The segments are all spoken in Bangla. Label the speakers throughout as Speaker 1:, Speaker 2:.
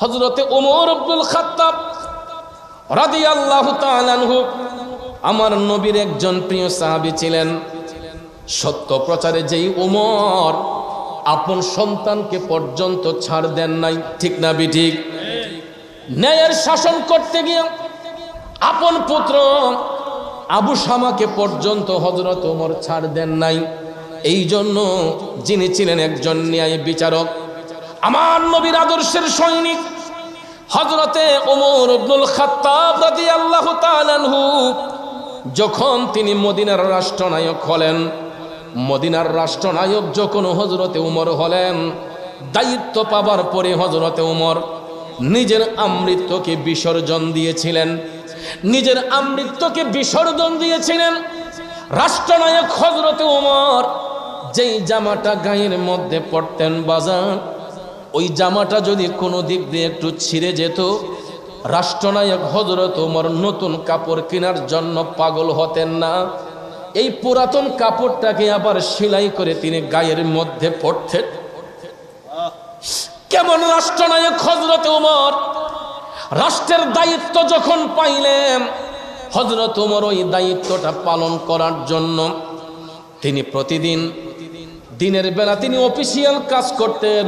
Speaker 1: হযরতে ওমর ইবনুল খাত্তাব রাদিয়াল্লাহু তাআলা আনহু আমার নবীর একজন প্রিয় সাহাবী ছিলেন। সত্য প্রচারে যেই ওমর আপন সন্তানকে পর্যন্ত ছাড় দেন নাই, ঠিক না বিঠিক? ন্যায়ের শাসন করতে গিয়ে আপন পুত্র আবু শামাকে পর্যন্ত হযরত ওমর ছাড় দেন নাই। এই জন্য যিনি ছিলেন একজন ন্যায় বিচারক, আমার নবীর আদর্শের সৈনিক হযরতে ওমর ইবনুল খাত্তাব রাদিয়াল্লাহু তাআলা আনহু, যখন তিনি মদিনার রাষ্ট্রনায়ক হলেন, মদিনার রাষ্ট্রনায়ক যখন হযরতে ওমর হলেন, দায়িত্ব পাবার পরে হযরতে ওমর নিজের আমৃত্যুকে বিসর্জন দিয়েছিলেন, নিজের আমৃত্যুকে বিসর্জন দিয়েছিলেন। রাষ্ট্রনায়ক হযরতে ওমর যেই জামাটা গায়ের মধ্যে পরতেন বাজান, ওই জামাটা যদি কোনো দিক দিয়ে একটু ছিঁড়ে যেত, রাষ্ট্রনায়ক হযরত ওমর নতুন কাপড় কেনার জন্য পাগল হতেন না। এই পুরাতন কাপড়টাকে আবার সেলাই করে তিনি গায়ের মধ্যে পরতেন। কেমন রাষ্ট্রনায়ক হযরত ওমর! রাষ্ট্রের দায়িত্ব যখন পাইলেন, হযরত ওমর ওই দায়িত্বটা পালন করার জন্য তিনি প্রতিদিন দিনের বেলা তিনি অফিসিয়াল কাজ করতেন,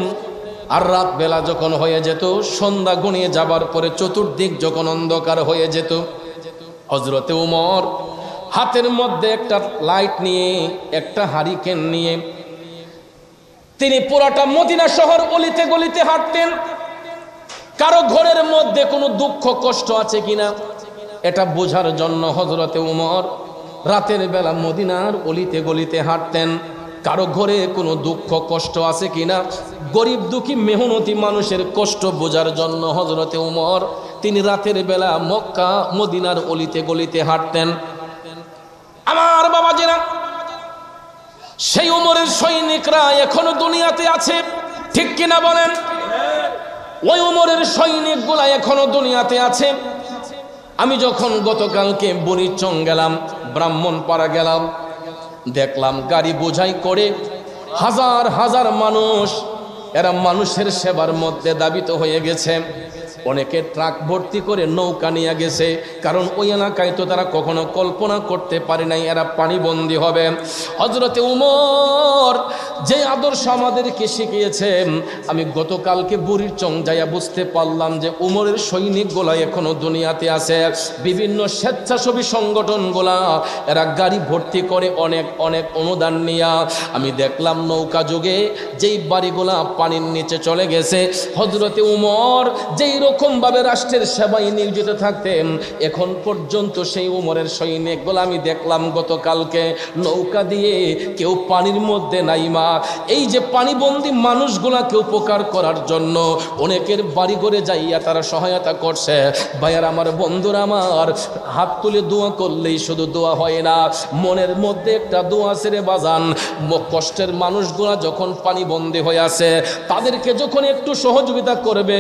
Speaker 1: আর রাত বেলা যখন হয়ে যেত, সন্ধ্যা গণিয়ে যাবার পরে চতুর্দিক যখন অন্ধকার হয়ে যেত, হযরতে ওমর হাতের মধ্যে একটা লাইট নিয়ে, একটা হারিকেন নিয়ে তিনি পুরাটা মদিনা শহর অলিতে গলিতে হাঁটতেন। কারো ঘরের মধ্যে কোনো দুঃখ কষ্ট আছে কিনা এটা বোঝার জন্য হযরতে ওমর রাতের বেলা মদিনার অলিতে গলিতে হাঁটতেন। কারো ঘরে কোনো দুঃখ কষ্ট আছে কিনা, গরিব দুঃখী মেহনতি মানুষের কষ্ট বোঝার জন্য হযরতে ওমর তিনি রাতের বেলা মক্কা মদিনার অলিতে গলিতে হাঁটতেন। আমার বাবাজিরা, সেই ওমরের সৈনিকরা এখনো দুনিয়াতে আছে, ঠিক কিনা বলেন? ওই ওমরের সৈনিকগুলা এখনো দুনিয়াতে আছে। আমি যখন গতকালকে বুড়িচং গেলাম, ব্রাহ্মণপাড়া গেলাম, দেখলাম গাড়ি বোঝাই করে হাজার হাজার মানুষ, এরা মানুষের সেবার মধ্যে দাবিত হয়ে গেছে। অনেকে ট্রাক ভর্তি করে নৌকা নিয়ে গেছে, কারণ ওই এলাকায় তো তারা কখনো কল্পনা করতে পারে নাই এরা পানিবন্দী হবে। হযরতে ওমর যে আদর্শ আমাদেরকে শিখিয়েছেন, আমি গতকালকে বুড়িচং যাইয়া বুঝতে পারলাম যে ওমরের সৈনিকগুলা এখনো দুনিয়াতে আছে। বিভিন্ন স্বেচ্ছাসেবী সংগঠনগুলা এরা গাড়ি ভর্তি করে অনেক অনেক অনুদান নিয়া, আমি দেখলাম নৌকা যুগে যেই বাড়িগুলা পানির নিচে চলে গেছে, হযরতে ওমর যেই রকম ভাবে রাষ্ট্রের সেবায় নিয়োজিত থাকতেন, এখন পর্যন্ত সেই ওমরের সৈনিকগুলো আমি দেখলাম গতকালকে নৌকা দিয়ে কেউ পানির মধ্যে নাইমা এই যে পানিবন্দী মানুষগুলাকে উপকার করার জন্য অনেকের বাড়ি ঘরে যাইয়া তারা সহায়তা করছে। ভাইয়ার আমার, বন্ধুরা আমার, হাত তুলে দোয়া করলেই শুধু দোয়া হয় না, মনের মধ্যে একটা দোয়া ছেড়ে বাজান। কষ্টের মানুষগুলা যখন পানিবন্দী হয়ে আছে, তাদেরকে যখন একটু সহযোগিতা করবে,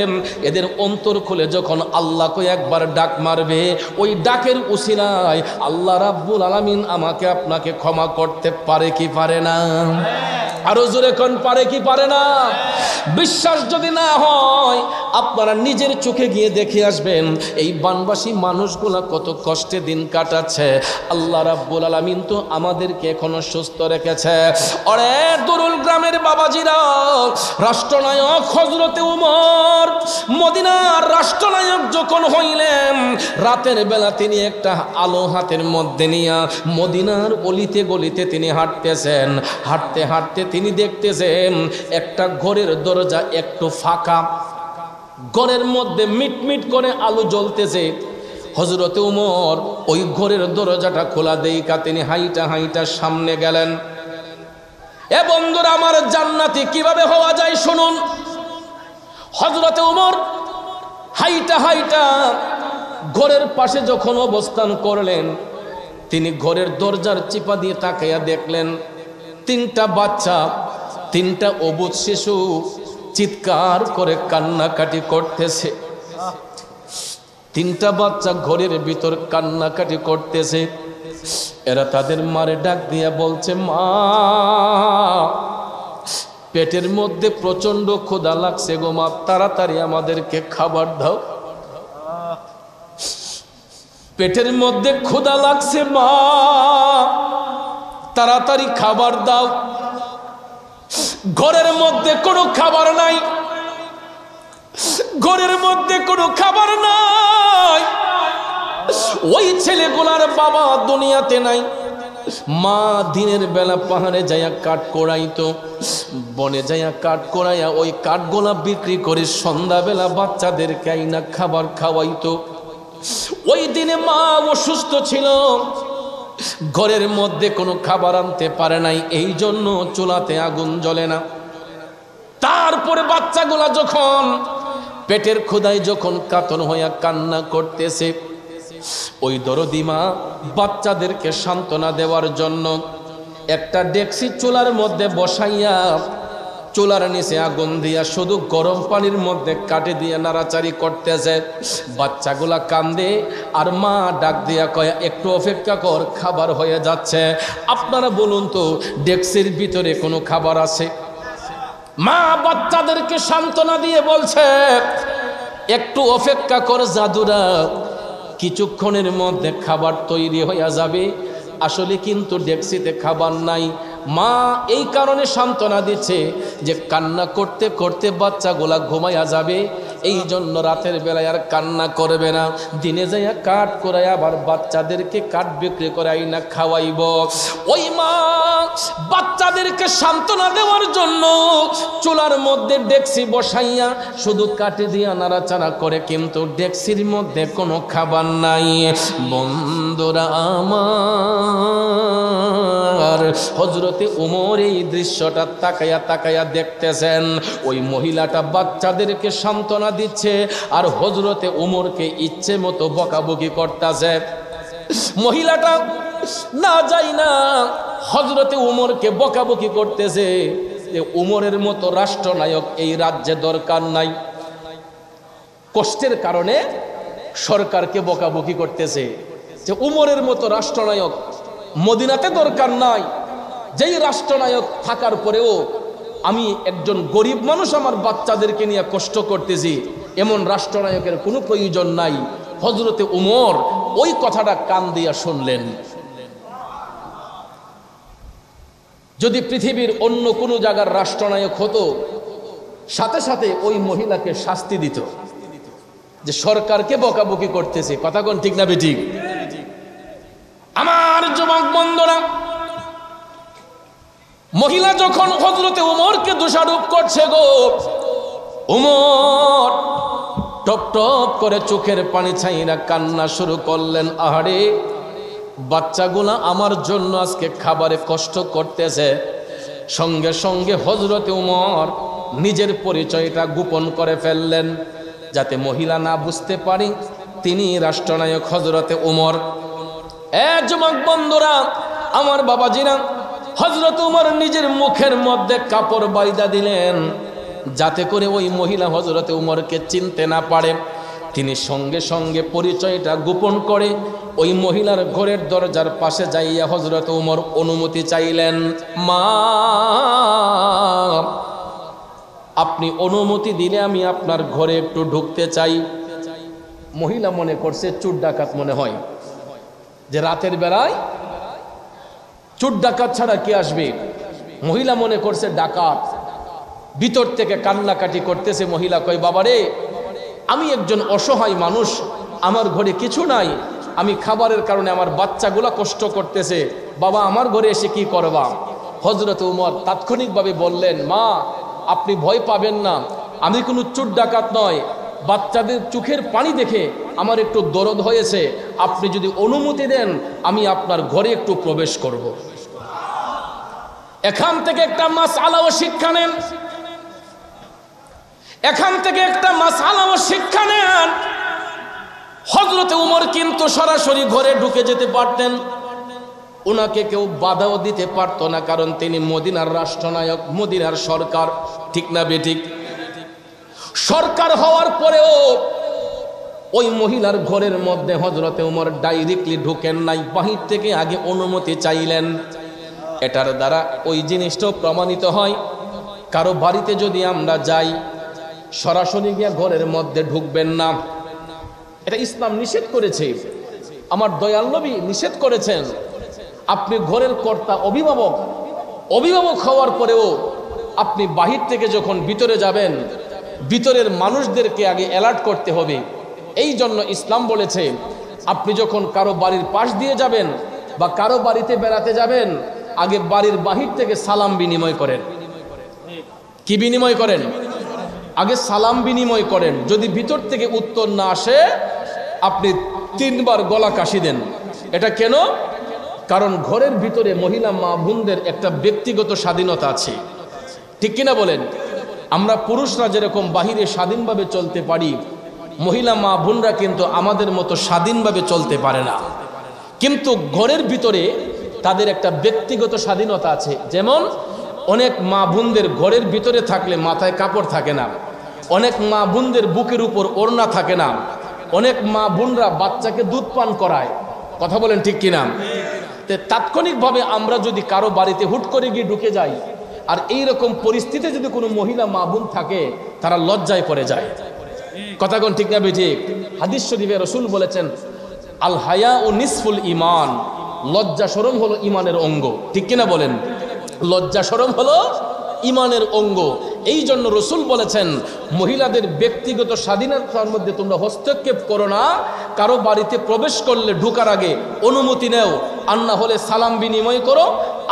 Speaker 1: এদের অন্তর খুলে যখন আল্লাহকে একবার ডাক মারবে, ওই ডাকের উসিলায় আল্লাহ রাব্বুল আলামিন আমাকে আপনাকে ক্ষমা করতে পারে কি পারে না? আরো জোরে কোন পারে কি পারে না? বিশ্বাস যদি না হয় আপনারা নিজের চোখে গিয়ে দেখে আসবেন এই বানবাসী মানুষগুলা কত কষ্টে দিন কাটাচ্ছে। আল্লাহ রাব্বুল আলামিন তো আমাদেরকে এখনো সুস্থ রেখেছে। আরে দুরুল গ্রামের বাবাজিরা, রাষ্ট্রনায়ক হযরতে ওমর মদিনার রাষ্ট্রনায়ক যখন হইলেন, রাতের বেলা তিনি একটা আলো হাতের মধ্যে নিয়ে মদিনার অলিতে গলিতে তিনি হাঁটতেছেন। হাঁটতে হাঁটতে তিনি দেখতেছেন একটা ঘরের দরজা একটু ফাঁকা, ঘরের মধ্যে মিটমিট করে আলো জ্বলতেছে। হযরতে ওমর ওই ঘরের দরজাটা খোলা দেইকা তিনি হাইটা হাইটা সামনে গেলেন। এ বন্ধুরা আমার, জান্নাতি কিভাবে হওয়া যায় শুনুন। হযরতে ওমর হাইটা হাইটা ঘরের পাশে যখন অবস্থান করলেন, তিনি ঘরের দরজার চিপা দিয়ে তাকাইয়া দেখলেন তিনটা বাচ্চা, তিনটা অবুঝ শিশু চিৎকার করে কান্নাকাটি করতেছে। তিনটা বাচ্চা ঘরের ভিতর কান্নাকাটি করতেছে। এরা তাদের মারে ডাক দিয়া বলছে, মা পেটের মধ্যে প্রচন্ড ক্ষুধা লাগছে গো মা, তাড়াতাড়ি আমাদেরকে খাবার দাও। পেটের মধ্যে ক্ষুধা লাগছে মা, তাড়াতাড়ি খাবার দাও। ঘরের মধ্যে কোনো খাবার নাই, ঘরের মধ্যে কোনো খাবার নাই। ওই ছেলেগুলার বাবা দুনিয়াতে নাই। মা দিনের বেলা পাহাড়ে যাইয়া কাঠ কোড়াইতো, বনে যাইয়া কাঠ কোড়াইয়া ওই কাঠগোলা বিক্রি করে সন্ধ্যাবেলা বাচ্চাদেরকে আইনা খাবার খাওয়াইতো। ওই দিনে মা অসুস্থ ছিল, ঘরের মধ্যে কোনো খাবার আনতে পারে নাই, এই জন্য চুলাতে আগুন জ্বলে না। তারপরে বাচ্চাগুলা যখন পেটের ক্ষুধায় যখন কাতর হইয়া কান্না করতেছে, ওই দরদি মা বাচ্চাদেরকে সান্ত্বনা দেওয়ার জন্য একটা ডেকসি চুলার মধ্যে বসাইয়া চুলার নিচে আগুন দিয়া শুধু গরম পানির মধ্যে কাটে দিয়ে নাড়াচাড়ি করতেছে। বাচ্চাগুলা কান্দে আর মা ডাক দিয়া কয় একটু অপেক্ষা কর, খাবার হয়ে যাচ্ছে। আপনারা বলুন তো ডেকসির ভিতরে কোনো খাবার আছে? মা বাচ্চাদেরকে সান্ত্বনা দিয়ে বলছে একটু অপেক্ষা কর জাদুরা, কিছুক্ষণের মধ্যে খাবার তৈরি হয়ে যাবে। আসলে কিন্তু ডেকসিতে খাবার নাই। মা এই কারণে সান্ত্বনা দিচ্ছে যে কান্না করতে করতে বাচ্চাগুলা ঘুমাইয়া যাবে, এই জন্য রাতের বেলায় আর কান্না করবে না। দিনে যাইয়া কাঠ করাই আবার বাচ্চাদেরকে কাঠ বিক্রি করাই না খাওয়াইব। ওই মা বাচ্চাদেরকে সান্ত্বনা দেওয়ার জন্য চুলার মধ্যে ডেকসি বসাইয়া শুধু কাঠে দিয়া নাড়াচাড়া করে, কিন্তু ডেকসির মধ্যে কোনো খাবার নাই। বন্ধুরা আমার, হযরতে ওমর এই দৃশ্যটা তাকায়া তাকায়া দেখতেছেন। ওই মহিলাটা বাচ্চাদেরকে সান্ত্বনা দিচ্ছে আর হযরতে ওমরকে ইচ্ছে মতো বকাবকি করতেছে। মহিলাটা না যাই না হযরতে ওমরকে বকাবকি করতেছে যে ওমরের মতো রাষ্ট্রনায়ক এই রাজ্যে দরকার নাই। কষ্টের কারণে সরকারকে বকাবকি করতেছে যে ওমরের মতো রাষ্ট্রনায়ক মদিনাতে দরকার নাই। যেই রাষ্ট্রনায়ক থাকার পরেও আমি একজন গরিব মানুষ আমার বাচ্চাদেরকে নিয়ে কষ্ট করতেছি, এমন রাষ্ট্রনায়কের কোনো প্রয়োজন নাই। হযরতে ওমর ওই কথাটা কান দিয়া শুনলেন। যদি পৃথিবীর অন্য কোনো জায়গার রাষ্ট্রনায়ক হতো, সাথে সাথে ওই মহিলাকে শাস্তি দিত যে সরকারকে বকাবকি করতেছে। কথা কোন ঠিক না বেঠিক? আমার যুবক বন্ধুরা, মহিলা যখন হযরতে ওমরকে দোষারোপ করছে গো, ওমর টপ টপ করে চোখের পানি ছাইরা কান্না শুরু করলেন। আহারে, বাচ্চাগুলা আমার জন্য আজকে খাবারে কষ্ট করতেছে। সঙ্গে সঙ্গে হযরতে ওমর নিজের পরিচয়টা গোপন করে ফেললেন, যাতে মহিলা না বুঝতে পারে তিনি রাষ্ট্রনায়ক হযরতে ওমর। যুবক বন্ধুরা, আমার বাবাজিরা, হযরত ওমর নিজের মুখের মধ্যে কাপড় বাইদা দিলেন যাতে করে ওই মহিলা হযরতে ওমরকে চিনতে না পারে। তিনি সঙ্গে সঙ্গে পরিচয়টা গোপন করে ওই মহিলার ঘরের দরজার পাশে যাইয়া হযরত ওমর অনুমতি চাইলেন। মা, আপনি অনুমতি দিলে আমি আপনার ঘরে একটু ঢুকতে চাই। মহিলা মনে করছে চোর ডাকাত মনে হয়, যে রাতের বেলায় চোর ডাকাত ছাড়া কে আসবে। মহিলা মনে করছে ডাকাত। ভিতর থেকে কান্নাকাটি করতেছে। মহিলা কয়, বাবারে, আমি একজন অসহায় মানুষ, আমার ঘরে কিছু নাই, আমি খাবারের কারণে আমার বাচ্চাগুলা কষ্ট করতেছে, বাবা আমার ঘরে এসে কি করবা? হযরত ওমর তাৎক্ষণিকভাবে বললেন, মা, আপনি ভয় পাবেন না, আমি কোনো চোর ডাকাত নয়, বাচ্চাদের চোখের পানি দেখে আমার একটু দরদ হয়েছে, আপনি যদি অনুমতি দেন আমি আপনার ঘরে একটু প্রবেশ করব। এখান থেকে একটা মাসআলা ও শিক্ষা নেন, এখান থেকে একটা মাসআলা ও শিক্ষা নেন। হযরতে ওমর কিন্তু সরাসরি ঘরে ঢুকে যেতে পারতেন, ওনাকে কেউ বাধাও দিতে পারত না, কারণ তিনি মদিনার রাষ্ট্রনায়ক, মদিনার সরকার। ঠিক না বেঠিক? সরকার হওয়ার পরেও ওই মহিলার ঘরের মধ্যে হযরতে ওমর ডাইরেক্টলি ঢুকেন নাই, বাহির থেকে আগে অনুমতি চাইলেন। এটার দ্বারা ওই জিনিসটাও প্রমাণিত হয়, কারো বাড়িতে যদি আমরা যাই, সরাসরি গিয়ে ঘরের মধ্যে ঢুকবেন না। এটা ইসলাম নিষেধ করেছে, আমার দয়াল নবী নিষেধ করেছেন। আপনি ঘরের কর্তা, অভিভাবক, অভিভাবক হওয়ার পরেও আপনি বাহির থেকে যখন ভিতরে যাবেন, ভিতরের মানুষদেরকে আগে অ্যালার্ট করতে হবে। এই জন্য ইসলাম বলেছে, আপনি যখন কারো বাড়ির পাশ দিয়ে যাবেন বা কারো বাড়িতে বেড়াতে যাবেন, আগে বাড়ির বাহির থেকে সালাম বিনিময় করেন। কি বিনিময় করেন? আগে সালাম বিনিময় করেন। যদি ভিতর থেকে উত্তর না আসে, আপনি 3 বার গলা কাশি দেন। এটা কেন? কারণ ঘরের ভিতরে মহিলা মা বোনদের একটা ব্যক্তিগত স্বাধীনতা আছে, ঠিক কিনা বলেন? আমরা পুরুষরা যেরকম বাহিরে স্বাধীনভাবে চলতে পারি, মহিলা মা বোনরা কিন্তু আমাদের মতো স্বাধীনভাবে চলতে পারে না। কিন্তু ঘরের ভিতরে তাদের একটা ব্যক্তিগত স্বাধীনতা আছে। যেমন অনেক মা বোনদের ঘরের ভিতরে থাকলে মাথায় কাপড় থাকে না, অনেক মা বোনদের বুকের উপর ওড়না থাকে না, অনেক মা বোনরা বাচ্চাকে দুধ পান করায়। কথা বলেন ঠিক কিনা? তাৎক্ষণিকভাবে আমরা যদি কারো বাড়িতে হুট করে গিয়ে ঢুকে যাই, আর এই রকম পরিস্থিতিতে যদি কোনো মহিলা মা বোন থাকে, তারা লজ্জায় পড়ে যায়। কথা কোন ঠিক না বেঠিক? হাদিস শরীফে রাসূল বলেছেন, আল হায়া ও নিসফুল ঈমান, লজ্জা শরম হলো ঈমানের অঙ্গ। ঠিক কিনা বলেন? লজ্জা শরম হলো ঈমানের অঙ্গ। এই জন্য রাসূল বলেছেন, মহিলাদের ব্যক্তিগত স্বাধীনতার মধ্যে তোমরা হস্তক্ষেপ করো না। কারো বাড়িতে প্রবেশ করলে ঢোকার আগে অনুমতি নেও, আর না হলে সালাম বিনিময় করো,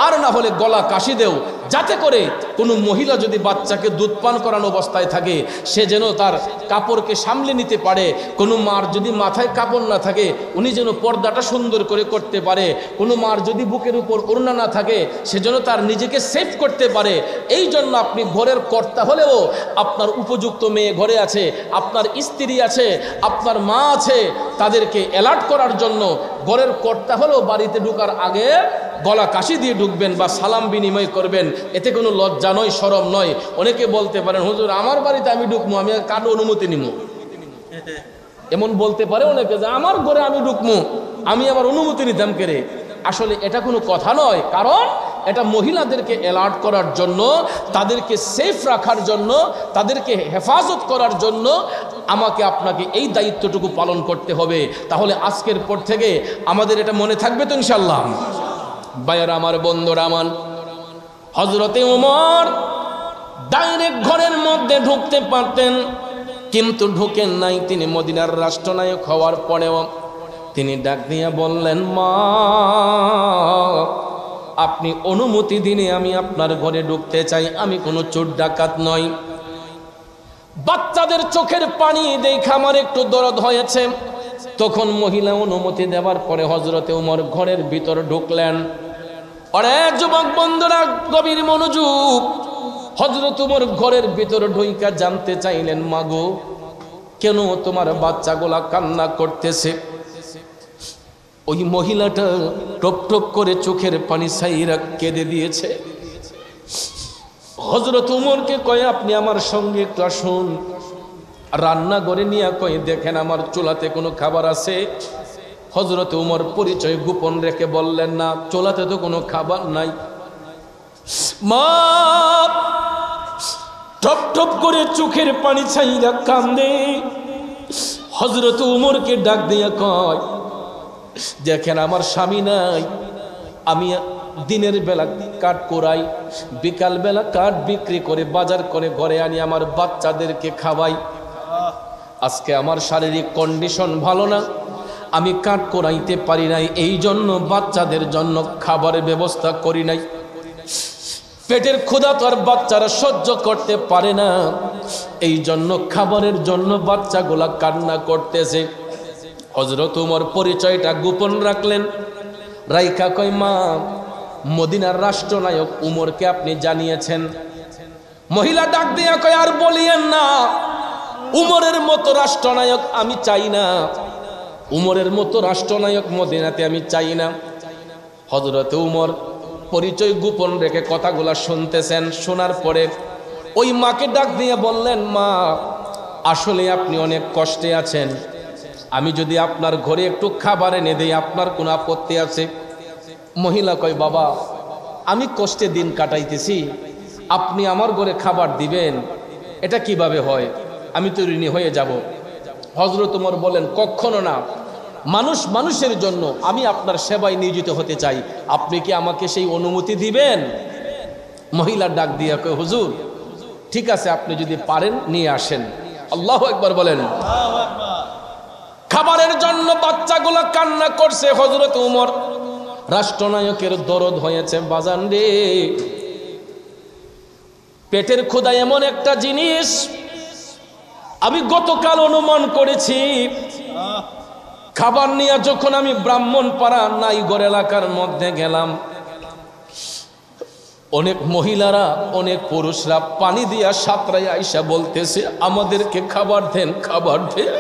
Speaker 1: আর না হলে গলা কাশি দেও, যাতে করে কোনো মহিলা যদি বাচ্চাকে দুধ পান করানো অবস্থায় থাকে, সে যেন তার কাপড়কে সামলে নিতে পারে। কোনো মার যদি মাথায় কাপড় না থাকে, উনি যেন পর্দাটা সুন্দর করে করতে পারে। কোনো মার যদি বুকের উপর ওড়না না থাকে, সে যেন তার নিজেকে সেভ করতে পারে। এই জন্য আপনি ঘরের কর্তা হলেও আপনার উপযুক্ত মেয়ে ঘরে আছে, আপনার স্ত্রী আছে, আপনার মা আছে, তাদেরকে অ্যালার্ট করার জন্য ঘরের কর্তা হলেও বাড়িতে ঢোকার আগে গলা কাশি দিয়ে ঢুকবেন বা সালাম বিনিময় করবেন। এতে কোনো লজ্জা নয়, শরম নয়। অনেকে বলতে পারেন, হুজুর আমার বাড়িতে আমি ঢুকবো, আমি কারো অনুমতি নিব? এমন বলতে পারে অনেকে যে আমার ঘরে আমি ঢুকবো, আমি আবার অনুমতি নিতাম কেরে? আসলে এটা কোনো কথা নয়। কারণ এটা মহিলাদেরকে অ্যালার্ট করার জন্য, তাদেরকে সেফ রাখার জন্য, তাদেরকে হেফাজত করার জন্য আমাকে আপনাকে এই দায়িত্বটুকু পালন করতে হবে। তাহলে আজকের পর থেকে আমাদের এটা মনে থাকবে তো ইনশাআল্লাহ? ভাইয়েরা আমার, বন্ধুরা আমার, হযরতে ওমর ডাইরেক্ট ঘরের মধ্যে ঢুকতে পারতেন, কিন্তু ঢুকেন নাই। তিনি মদিনার রাষ্ট্রনায়ক হওয়ার পরেও তিনি ডাক দিয়ে বললেন, মা আপনি অনুমতি দিনে আমি আপনার ঘরে ঢুকতে চাই, আমি কোনো চোর ডাকাত নই। বাচ্চাদের চোখের পানি দেখে আমার একটু দরদ হয়েছে। তখন মহিলা অনুমতি দেওয়ার পরে হযরতে ওমর ঘরের ভিতর ঢুকলেন। আরে যুবক বন্ধুরা, গভীর মনোযোগ। হযরত ওমর ঘরের ভিতর ঢুইকা জানতে চাইলেন, মাগো কেন তোমার বাচ্চাগুলা কান্না করতেছে? ওই মহিলাটা টপ টপ করে চোখের পানি ছাইরা কেঁদে দিয়েছে। হযরত ওমরকে কয়, আপনি আমার সঙ্গে একটু আসুন। রান্নাঘরে নিয়ে কয়, দেখেন আমার চুলাতে কোনো খাবার আছে? হযরত ওমর পরিচয় গোপন রেখে বললেন, না, চুলাতে তো কোনো খাবার নাই। মা টপ টপ করে চোখের পানি ছাইরা কান্দে। হযরত ওমরকে ডাক দিয়া কয়, দেখেন আমার স্বামী নাই, আমি দিনের বেলা কাঠ কোরাই, বিকাল বেলা কাঠ বিক্রি করে বাজার করে ঘরে আনি, আমার বাচ্চাদেরকে খাওয়াই। আজকে আমার শারীরিক কন্ডিশন ভালো না, আমি কাঠ কোরাইতে পারি নাই, এই জন্য বাচ্চাদের জন্য খাবারের ব্যবস্থা করি নাই। পেটের ক্ষুধা তো আর বাচ্চারা সহ্য করতে পারে না, এই জন্য খাবারের জন্য বাচ্চাগুলা কান্না করতেছে। হযরত ওমর পরিচয়টা গোপন রাখলেন। রাইখা কয়, মা মদিনার রাষ্ট্রনায়ক উমরকে আপনি জানিয়েছেন? মহিলা ডাক দিয়া কয়, আর বলিয়েন না, উমরের মতো রাষ্ট্রনায়ক আমি চাই না, উমরের মতো রাষ্ট্রনায়ক মদিনাতে আমি চাই না। হযরত উমর পরিচয় গোপন রেখে কথাগুলা শুনতেছেন। শোনার পরে ওই মাকে ডাক দিয়ে বললেন, মা আসলে আপনি অনেক কষ্টে আছেন, আমি যদি আপনার ঘরে একটু খাবার এনে দেই আপনার কোনো আপত্তি আছে? মহিলা কয়, বাবা আমি কষ্টে দিন কাটাইতেছি, আপনি আমার ঘরে খাবার দিবেন, এটা কিভাবে হয়? আমি তো ঋণী হয়ে যাব। হযরত ওমর বলেন, কখনো না, মানুষ মানুষের জন্য, আমি আপনার সেবায় নিয়োজিত হতে চাই, আপনি কি আমাকে সেই অনুমতি দিবেন? মহিলা ডাক দিয়া কয়, হুজুর ঠিক আছে, আপনি যদি পারেন নিয়ে আসেন। আল্লাহু আকবার বলেন। খাবারের জন্য বাচ্চাগুলো কান্না করছে। হযরত ওমর রাষ্ট্রনায়কের দরদ হয়েছে, বাজান রে, পেটের ক্ষুধা এমন একটা জিনিস, আমি গতকাল অনুমান করেছি, খাবার নিয়ে যখন আমি ব্রাহ্মণপাড়া নাইগড় এলাকার মধ্যে গেলাম, অনেক মহিলারা, অনেক পুরুষরা পানি দিয়া সাঁতরাই আইসা বলতেছে, আমাদেরকে খাবার দেন, খাবার দেন।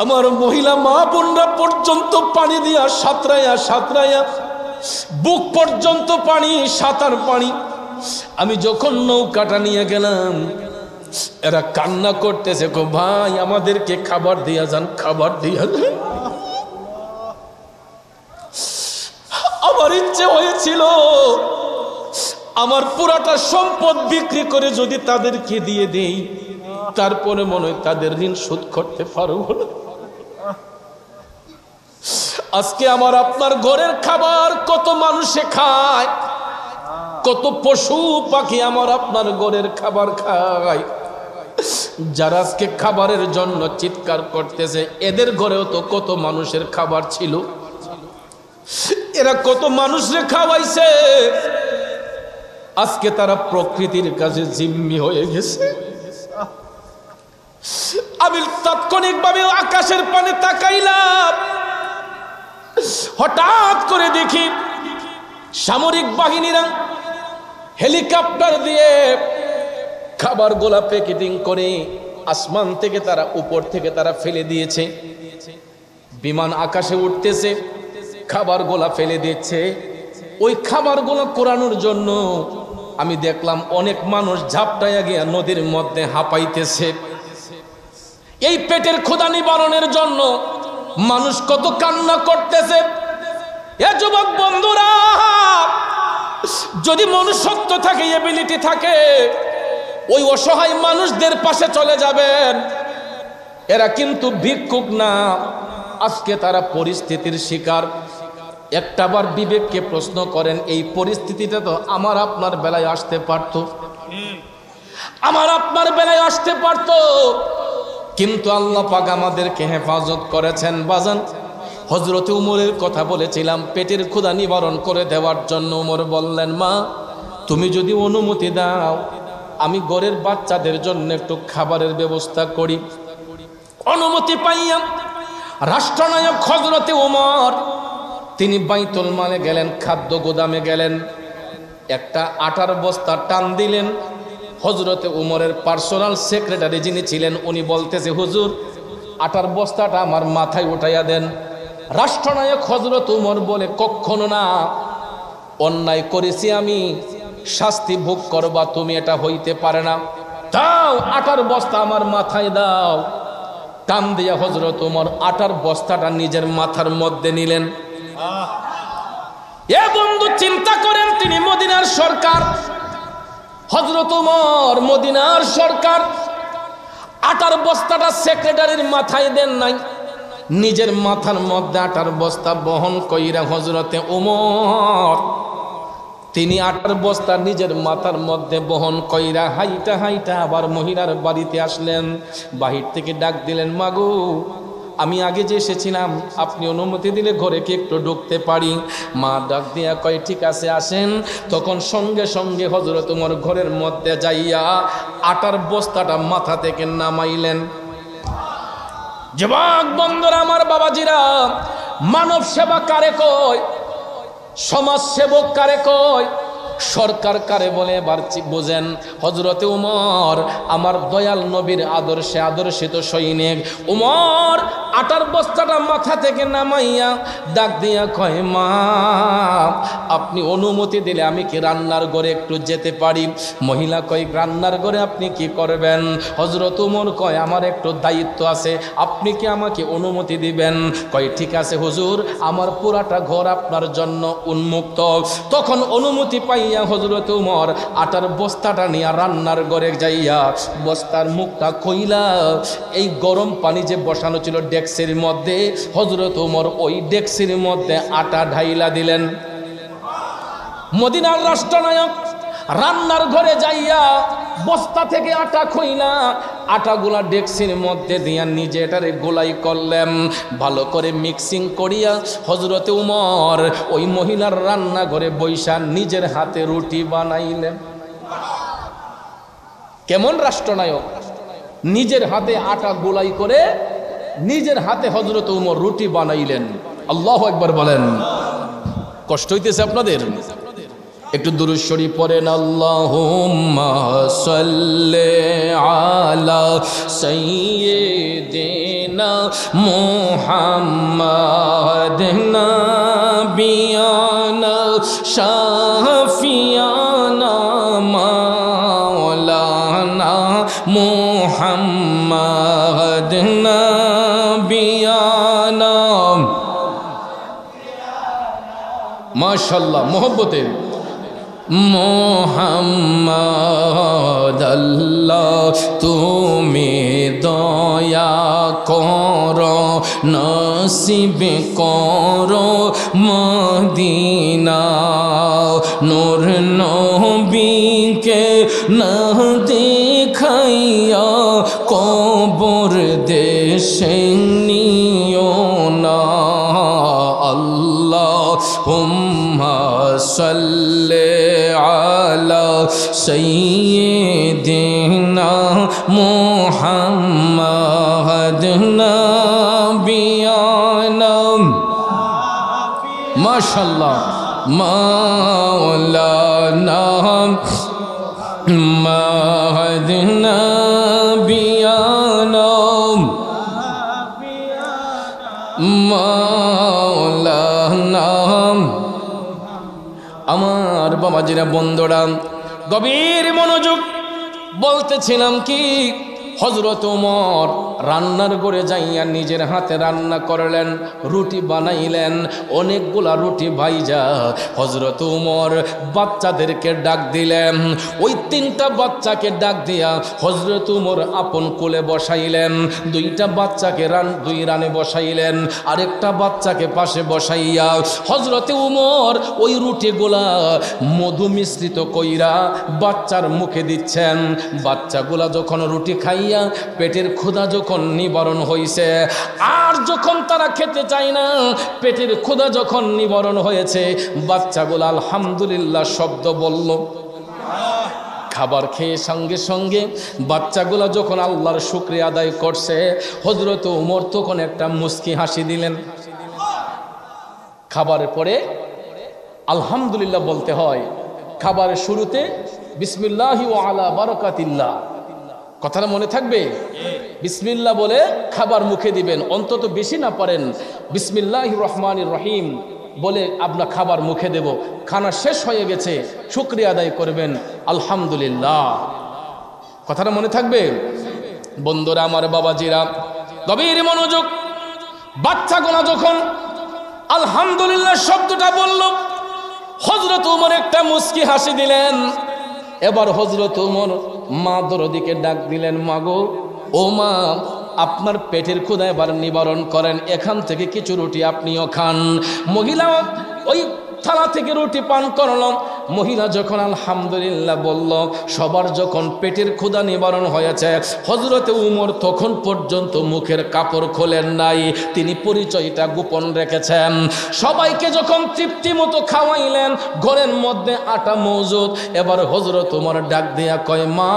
Speaker 1: আমার মহিলা মা বোনরা পর্যন্ত পানি দিয়া সাঁতরাইয়া সাঁতরাইয়া বুক পর্যন্ত পানি, সাঁতার পানি। আমি যখন নৌকাটা নিয়ে গেলাম, এরা কান্না করতেছে, গো ভাই আমাদেরকে খাবার দিয়া যান, খাবার দিয়া যান। আমার ইচ্ছে হয়েছিল আমার পুরাটা সম্পদ বিক্রি করে যদি তাদেরকে দিয়ে দেই, তারপরে মনে হয় তাদের ঋণ শোধ করতে পারবো না। আজকে আমার আপনার ঘরের খাবার কত মানুষে খায়, কত পশু পাখি আমার আপনার ঘরের খাবার খায়। যারা আজকে খাবারের জন্য চিৎকার করতেছে, এদের ঘরেও তো কত মানুষের খাবার ছিল, এরা কত মানুষরে খাওয়াইছে। আজকে তারা প্রকৃতির কাছে জিম্মি হয়ে গেছে। আমি তাৎক্ষণিকভাবে আকাশের পানে তাকাইলাম, হঠাৎ করে দেখি সামরিক বাহিনীরা হেলিকপ্টার দিয়ে খাবার গোলা প্যাকেটিং করে আসমান থেকে তারা, উপর থেকে তারা ফেলে দিয়েছে। বিমান আকাশে উঠতেছে, খাবার গোলা ফেলে দিচ্ছে। ওই খাবার গোলা কোরানোর জন্য আমি দেখলাম অনেক মানুষ ঝাপটাইয়া গিয়া নদীর মধ্যে হাঁপাইতেছে। এই পেটের ক্ষুধা নিবারণের জন্য মানুষ কত কান্না করতেছে। এ যুবক বন্ধুরা, যদি মনুষ্যত্ব থাকে, এবিলিটি থাকে, ওই অসহায় মানুষদের পাশে চলে যাবেন। এরা কিন্তু ভিক্ষুক না, আজকে তারা পরিস্থিতির শিকার। একটাবার বিবেককে প্রশ্ন করেন, এই পরিস্থিতিটা তো আমার আপনার বেলায় আসতে পারত, আমার আপনার বেলায় আসতে পারত, কিন্তু আল্লাহ পাক আমাদেরকে হেফাজত করেছেন। বাজান, হযরত উমরের কথা বলেছিলাম পেটের ক্ষুধা নিবারণ করে দেওয়ার জন্য। উমর বললেন, মা তুমি যদি অনুমতি দাও, আমি ঘরের বাচ্চাদের জন্য একটু খাবারের ব্যবস্থা করি। অনুমতি পাইয়া রাষ্ট্রনায়ক হযরতে উমর তিনি বাইতুল মালে গেলেন, খাদ্য গোদামে গেলেন, একটা আটার বস্তা টান দিলেন। হযরতে উমরের পার্সোনাল সেক্রেটারি যিনি ছিলেন, উনি বলতেছে, হুজুর আটার বস্তাটা আমার মাথায় উঠাইয়া দেন। রাষ্ট্রনায়ক হযরত উমর বলে, কখনো না, অন্যায় করেছি আমি, শাস্তি ভোগ করবা তুমি, এটা হইতে পারে না, দাও আটার বস্তা আমার মাথায় দাও। টান দিয়া হযরত উমর আটার বস্তাটা নিজের মাথার মধ্যে নিলেন। এ বন্ধু চিন্তা করেন, তিনি মদিনার সরকার, হযরত উমর মদিনার সরকার, আটার বস্তাটা সেক্রেটারির মাথায় দেন নাই, নিজের মাথার মধ্যে আটার বস্তা বহন কইরা হযরতে উমর তিনি আটার বস্তা নিজের মাথার মধ্যে বহন কইরা হাইটা হাইটা আবার মহিলার বাড়িতে আসলেন। বাহির থেকে ডাক দিলেন, মাগো আমি আগে যে এসেছিলাম, আপনি অনুমতি দিলে ঘরে কি একটু ঢুকতে পারি? মা ডাক দিয়া কয়, ঠিক আছে আসেন। তখন সঙ্গে সঙ্গে হযরত উমর ঘরের মধ্যে যাইয়া আটার বস্তাটা মাথা থেকে নামাইলেন। যুবক বন্ধুরা, আমার বাবাজিরা, মানব সেবা কারে কয়, সমাজ সেবক কারে কয়, সরকার কারে বলে এবার বুঝেন। হযরতে উমর আমার দয়াল নবীর আদর্শে আদর্শিত সৈনিক। উমর আটার বস্তাটা মাথা থেকে নামাইয়া ডাক দিয়া কয় মা আপনি অনুমতি দিলে আমি কি রান্নার ঘরে একটু যেতে পারি? মহিলা কয় রান্নার ঘরে আপনি কি করবেন? হযরত ওমর কয় আমার একটু দায়িত্ব আছে, আপনি কি আমাকে অনুমতি দিবেন? কয় ঠিক আছে হুজুর, আমার পুরাটা ঘর আপনার জন্য উন্মুক্ত। তখন অনুমতি পাইয়া হযরত ওমর আটার বস্তাটা নিয়ে রান্নার ঘরে যাইয়া বস্তার মুখটা কইলা এই গরম পানি যে বসানো ছিল ডেক্সির মধ্যে, হযরত ওমর ওই ডেক্সির মধ্যে আটা ঢাইলা দিলেন। মদিনার রাষ্ট্রনায়ক রান্নার ঘরে যাইয়া বস্তা থেকে আটা খইলা আটাগুলা ডেক্সির মধ্যে দিয়া নিজে এটারে গোলাই করলেন। ভালো করে মিক্সিং করিয়া হযরতে ওমর ওই মহিলার রান্নাঘরে বৈশা নিজের হাতে রুটি বানাইলেন। কেমন রাষ্ট্রনায়ক! নিজের হাতে আটা গোলাই করে নিজের হাতে হযরত ওমর রুটি বানাইলেন। আল্লাহু আকবার বলেন। কষ্ট হইতেছে আপনাদের? একটু দুরূদ শরীফ পড়েন। আল্লাহুম্মা সাল্লি আলা সাইয়্যিদিনা মুহাম্মাদিন নাবিয়ানা শাফিয়ানা মাওলানা মুহাম্মাদিন নাবিয়ানা। মাশাআল্লাহ, মোহব্বতে মোহাম্মদ আল্লাহ তুমি দয়া করো, নসিব করো মদিনা। নূর নবীকে না দেখাইয়া কবর দেশে নিও না। আল্লাহুম্মা সাল্লি আলা সাইয়্যিদিনা মুহাম্মাদিন নাবিয়ানা। মাশাআল্লাহ, মাওলানা মুহাম্মাদিন নাবিয়ানা মাওলানা। আমার বাবাজিরা, বন্ধুরা, গভীর মনোযোগ। বলতেছিলাম কি, হযরত ওমর রান্নার ঘরে যাইয়া নিজের হাতে রান্না করলেন, রুটি বানাইলেন। অনেকগুলা রুটি ভাইজা হযরত ওমর বাচ্চাদেরকে ডাক দিলেন। ওই তিনটা বাচ্চাকে ডাক দিয়া হযরত ওমর আপন কোলে বসাইলেন। দুইটা বাচ্চাকে দুই রানে বসাইলেন, আরেকটা বাচ্চাকে পাশে বসাইয়া হযরত ওমর ওই রুটিগুলা মধু মিশ্রিত কইরা বাচ্চার মুখে দিচ্ছেন। বাচ্চাগুলা যখন রুটি খাইয়া পেটের ক্ষুধা যখন নিবারণ হইছে, আর যখন তারা খেতে চায় না, পেটের ক্ষুধা যখন নিবারণ হয়েছে, বাচ্চাগুলো আলহামদুলিল্লাহ শব্দ বলল। খাবার খেয়ে সঙ্গে সঙ্গে বাচ্চাগুলো যখন আল্লাহর শুকরিয়া আদায় করছে, হযরত ওমর তখন একটা মুস্কি হাসি দিলেন। খাবারের পরে আলহামদুলিল্লাহ বলতে হয়। খাবারের শুরুতে বিসমিল্লাহি ওয়া আলা বারাকাতিল্লাহ, কথাটা মনে থাকবে? বিসমিল্লাহ বলে খাবার মুখে দিবেন, অন্তত বেশি না পারেন বিসমিল্লাহির রহমানির রহিম বলে আপনার খাবার মুখে দেব। খানা শেষ হয়ে গেছে, শুকরিয়া আদায় করবেন আলহামদুলিল্লাহ। কথাটা মনে থাকবে? বন্ধুরা আমার, বাবাজিরা, গভীর মনোযোগ। বাচ্চাগুলো যখন আলহামদুলিল্লাহ শব্দটা বলল, হযরত ওমর একটা মুস্কি হাসি দিলেন। এবার হযরত ওমর মা দরদিকে ডাক দিলেন, মাগো, ও মা, আপনার পেটের ক্ষুধা এবার নিবারণ করেন, এখান থেকে কিছু রুটি আপনিও খান। মহিলা ওই থালা থেকে রুটি পান করল। মহিলা যখন আলহামদুলিল্লাহ বলল, সবার যখন পেটের ক্ষুধা নিবারণ হয়েছে, হযরতে ওমর তখন পর্যন্ত মুখের কাপড় খোলেন নাই, তিনি পরিচয়টা গোপন রেখেছেন। সবাইকে যখন তৃপ্তি মতো খাওয়াইলেন, ঘরের মধ্যে আটা মজুদ। এবার হযরত ওমর ডাক দিয়া কয়, মা,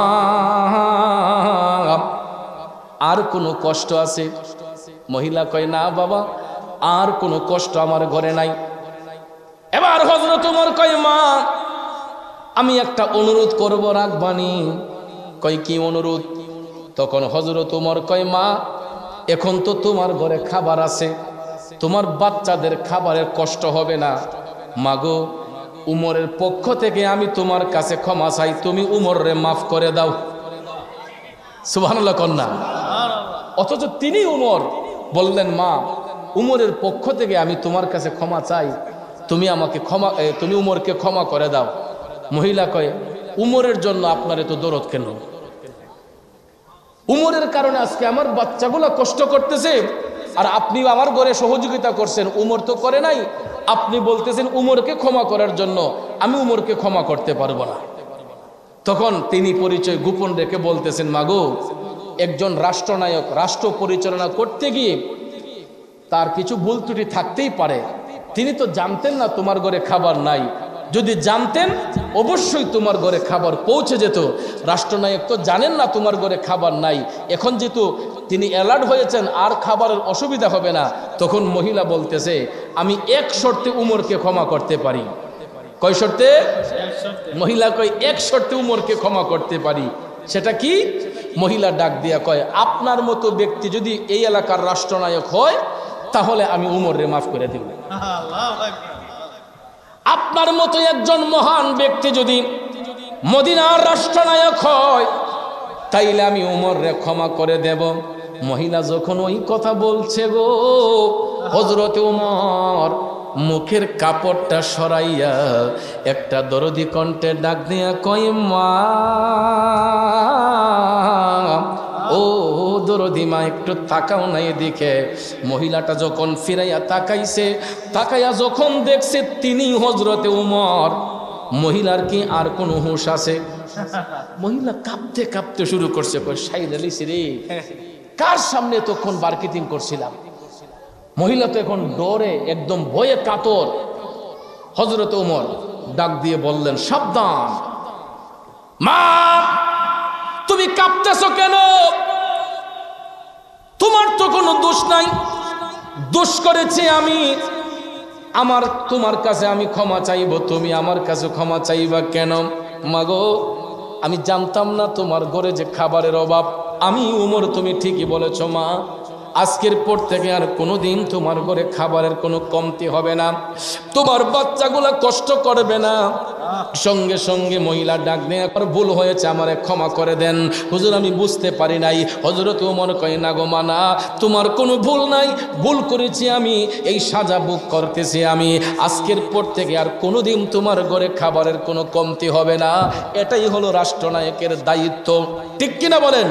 Speaker 1: আর কোনো কষ্ট আছে? মহিলা কয়, না বাবা, আর কোনো কষ্ট আমার ঘরে নাই। এবার হযরত ওমর কয়, মা, আমি একটা অনুরোধ করব, রাখবানি? কয়, কি অনুরোধ? তখন হযরত ওমর কয়, মা, এখন তো তোমার ঘরে খাবার আছে, তোমার বাচ্চাদের খাবারের কষ্ট হবে না। মাগো, উমরের পক্ষ থেকে আমি তোমার কাছে ক্ষমা চাই, তুমি উমররে মাফ করে দাও। সুবহানাল্লাহ কন্যা। অথচ তিনি উমর বললেন, মা, উমরের পক্ষ থেকে আমি তোমার কাছে ক্ষমা চাই, তুমি আমাকে তুমি উমরকে ক্ষমা করে দাও। মহিলা কয়, উমরের জন্য আপনার এত দরদ কেন? উমরের কারণে আজকে আমার বাচ্চাগুলো কষ্ট করতেছে, আর আপনি আমার ঘরে সহযোগিতা করছেন, উমর তো করে নাই। আপনি বলতেছেন উমরকে ক্ষমা করার জন্য, আমি উমরকে ক্ষমা করতে পারবো না। তখন তিনি পরিচয় গোপন রেখে বলতেছেন, মাগো, একজন রাষ্ট্রনায়ক রাষ্ট্র পরিচালনা করতে গিয়ে তার কিছু ভুল ত্রুটি থাকতেই পারে। তিনি তো জানতেন না তোমার ঘরে খাবার নাই, যদি জানতেন অবশ্যই তোমার ঘরে খাবার পৌঁছে যেত। রাষ্ট্রনায়ক তো জানেন না তোমার ঘরে খাবার নাই, এখন যেহেতু তিনি অ্যালার্ট হয়েছেন আর খাবারের অসুবিধা হবে না। তখন মহিলা বলতেছে, আমি এক শর্তে উমরকে ক্ষমা করতে পারি। কয় শর্তে? মহিলা কয়, এক শর্তে উমরকে ক্ষমা করতে পারি। সেটা কি? মহিলা ডাক দিয়া কয়, আপনার মতো ব্যক্তি যদি এই এলাকার রাষ্ট্রনায়ক হয় তাহলে আমি উমররে মাফ করে দেব। আপনার মতো একজন মহান ব্যক্তি যদি মদিনার রাষ্ট্রনায়ক হয় তাইলে আমি উমররে ক্ষমা করে দেব। মহিলা যখন ওই কথা বলছে গো, হযরতে উমর মুখের কাপড়টা সরাইয়া একটা দরদি কণ্ঠে ডাক দিয়া কয়, মা, ও দরদি মা, একটু তাকাও না এদিকে। মহিলাটা যখন ফিরাইয়া তাকাইছে, তাকাইয়া যখন দেখছে তিনি হযরতে উমর, মহিলার কি আর কোনো হুঁশ আছে? মহিলা কাঁপতে কাঁপতে শুরু করছে, সাইদ আলী রে, কার সামনে তখন মার্কেটিং করছিলাম? মহিলা তো এখন ডরে একদম ভয়ে কাতর। হযরতে উমর ডাক দিয়ে বললেন, সাবধান মা, তুমি কাঁপতেছো কেন? তোমার তো কোনো দোষ নাই, দোষ করেছি আমি। তোমার কাছে আমি ক্ষমা চাইব, তুমি আমার কাছে ক্ষমা চাইবা কেন? মাগো, আমি জানতাম না তোমার ঘরে যে খাবারের অভাব। আমি উমর, তুমি ঠিকই বলেছো মা, আজকের পর থেকে আর কোনোদিন তোমার ঘরে খাবারের কোনো কমতি হবে না, তোমার বাচ্চাগুলা কষ্ট করবে না। সঙ্গে সঙ্গে মহিলা ডাক দিয়ে, ভুল হয়েছে, আমারে ক্ষমা করে দেন হুজুর, আমি বুঝতে পারি নাই। হযরত ওমর কয়, না গো মা, না, তোমার কোনো ভুল নাই, ভুল করেছি আমি, এই সাজা ভোগ করতেছি আমি। আজকের পর থেকে আর কোনোদিন তোমার ঘরে খাবারের কোনো কমতি হবে না। এটাই হলো রাষ্ট্রনায়কের দায়িত্ব, ঠিক কিনা বলেন?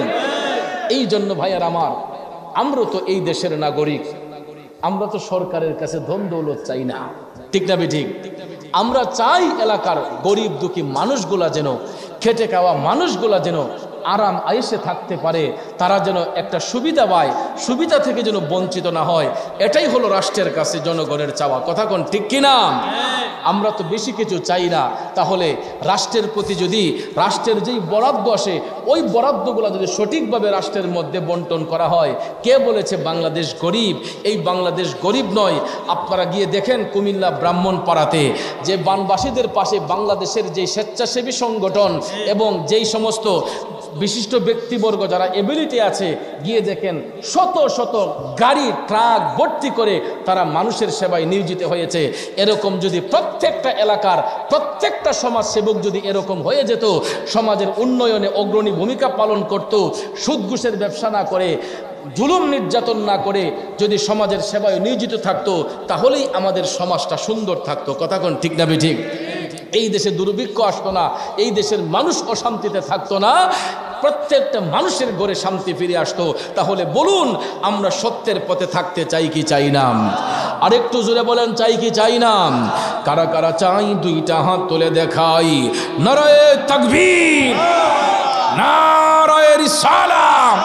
Speaker 1: এই জন্য ভাইয়ার আমার, আমরা তো এই দেশের নাগরিক, আমরা তো সরকারের কাছে ধন দৌলত চাই না, ঠিক না ঠিক? আমরা চাই এলাকার গরিব দুঃখী মানুষগুলা যেন, খেটে খাওয়া মানুষগুলা যেন আরাম আয়েশে থাকতে পারে, তারা যেন একটা সুবিধা পায়, সুবিধা থেকে যেন বঞ্চিত না হয়। এটাই হলো রাষ্ট্রের কাছে জনগণের চাওয়া, কথা কোন ঠিক কিনা? আমরা তো বেশি কিছু চাই না। তাহলে রাষ্ট্রের প্রতি যদি রাষ্ট্রের যেই বরাদ্দ আসে, ওই বরাদ্দগুলো যদি সঠিকভাবে রাষ্ট্রের মধ্যে বন্টন করা হয়। কে বলেছে বাংলাদেশ গরিব? এই বাংলাদেশ গরিব নয়। আপনারা গিয়ে দেখেন কুমিল্লা ব্রাহ্মণপাড়াতে যে বানবাসীদের পাশে বাংলাদেশের যে স্বেচ্ছাসেবী সংগঠন এবং যেই সমস্ত বিশিষ্ট ব্যক্তিবর্গ যারা এবিলিটি আছে, গিয়ে দেখেন শত শত গাড়ি ট্রাক ভর্তি করে তারা মানুষের সেবায় নিয়োজিত হয়েছে। এরকম যদি প্রত্যেকটা এলাকার প্রত্যেকটা সমাজসেবক যদি এরকম হয়ে যেত, সমাজের উন্নয়নে অগ্রণী ভূমিকা পালন করত, সুদ ঘুষের ব্যবসা না করে, জুলুম নির্যাতন না করে যদি সমাজের সেবায় নিয়োজিত থাকতো, তাহলেই আমাদের সমাজটা সুন্দর থাকতো, কথা কোন ঠিক না ঠিক? এই দেশে দুর্ভিক্ষ আসতো না, এই দেশের মানুষ অশান্তিতে থাকতো না, প্রত্যেকটা মানুষের ঘরে শান্তি ফিরে আসতো। তাহলে বলুন, আমরা সত্যের পথে থাকতে চাই কি চাই না? আরেকটু জোরে বলেন, চাই কি চাই না? কারা কারা চাই দুইটা হাত তুলে দেখাই। নারায়ে তাকবীর, নারায়ে রিসালাত,